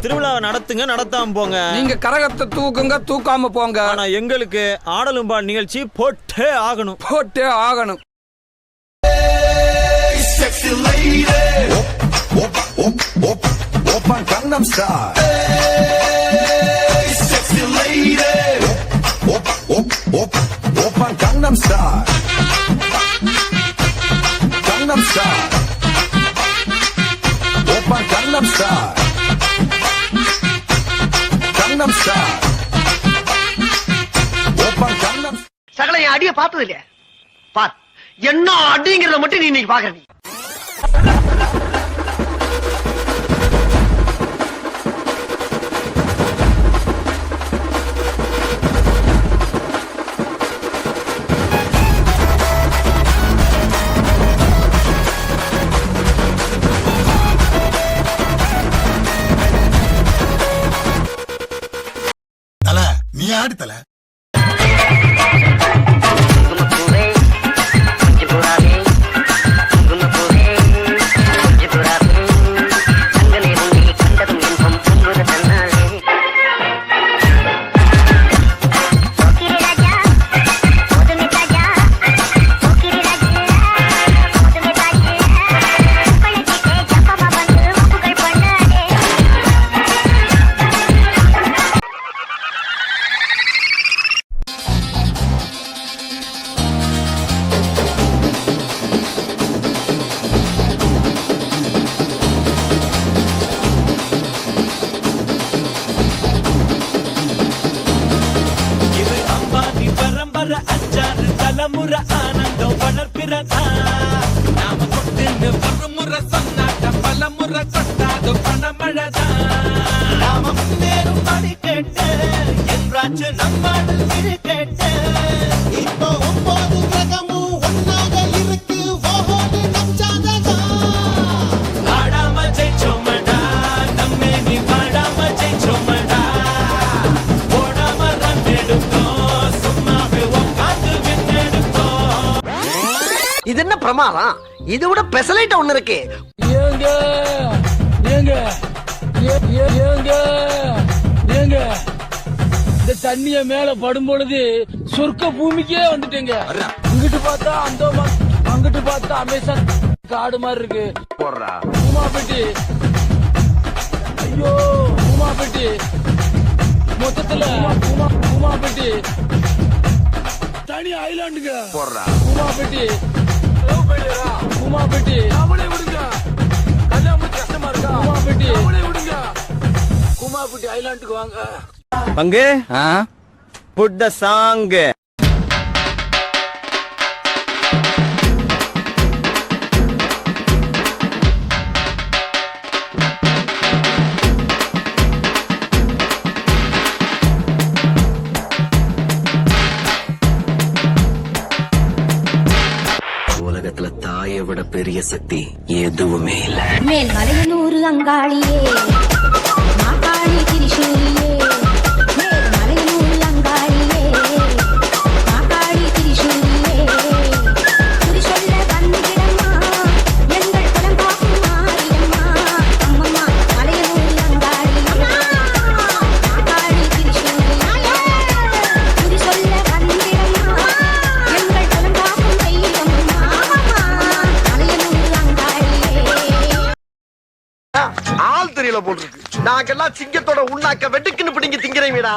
திருவிழாவை நடத்துங்க, நடத்தாம போங்க. நீங்க கரகத்தை தூக்குங்க, தூக்காம போங்க. ஆனா எங்களுக்கு ஆடலும்பா நிகழ்ச்சி போட்டே ஆகணும், போட்டே ஆகணும். Gangnam Style. Hey, sexy lady. Oppa Gangnam Style. Gangnam Style. Oppa Gangnam Style. Gangnam Style. Oppa Gangnam. சகல என் அடிய பார்த்தது இல்லையா? பார், என்ன அடிங்கிறத மட்டும் நீ இன்னைக்கு பாக்குற. நீ ஆடு தல. தலைமுறை ஆனந்தம் வளர்ப்பிறதா நாம கொண்டு ஒருமுறை சொன்னாட்ட பலமுறை கொட்டாது பணமழதா நாம முன்னேறும் படி கேட்டு என்றாச்சு நம்மாடு இரு கேட்டு இப்போ 9 கிரகமும் ஒன்னாக இருக்கு ஓஹோடு நம் ஜாதகா ஆடாம ஜெயிச்சோமடா நம்மே நீ பாடாம ஜெயிச்சோமடா போடாம ரன் எடுத்தோம் சும்மாவே உட்காந்து இது என்ன பிரமாதம்? இது விட பெசலைட் ஒண்ணு இருக்கு. ஏங்க ஏங்க ஏங்க ஏங்க இந்த தண்ணிய மேல படும் பொழுது சொர்க்க பூமிக்கே வந்துட்டேங்க. இங்கிட்டு பார்த்தா அந்தோமான், அங்கிட்டு பார்த்தா அமேசான் காடு மாதிரி இருக்கு. உமாபெட்டி, ஐயோ உமாபெட்டி, மொத்தத்துல உமாபெட்டி தனி ஐலாண்டுங்க. உமாபெட்டி உமாபெட்டி அவளை விடுங்க. கல்யாணம் கஷ்டமா இருக்கா? உமாபெட்டி அவளை விடுங்க. உமாபெட்டி ஐலாண்டுக்கு வாங்க. பங்கு புட் த சாங். உலகத்துல தாயை விட பெரிய சக்தி எதுவுமே இல்ல. மேல் மலையனூர் அங்காளியே, மாகாளி திரிசூலியே, மேல் மலையனூர் அங்காளியே, மாகாளி திரிசூலியே, குறி சொல்ல வந்திடம்மா எங்கள் குலம் காக்கும் மாரியம்மா, அம்மம்மா மலையனூர் அங்காளி, மாகாளி திரிசூலியே, குறி சொல்ல வந்திடம்மா எங்கள் குலம் காக்கும் தெய்வம்மா, மலையனூர் அங்காளியே. ஆள் தெரியல போல் இருக்கு. நாங்கெல்லாம் சிங்கத்தோட உண்ணாக்க வெட்டுக்குன்னு பிடிங்க திங்கிறீங்கடா.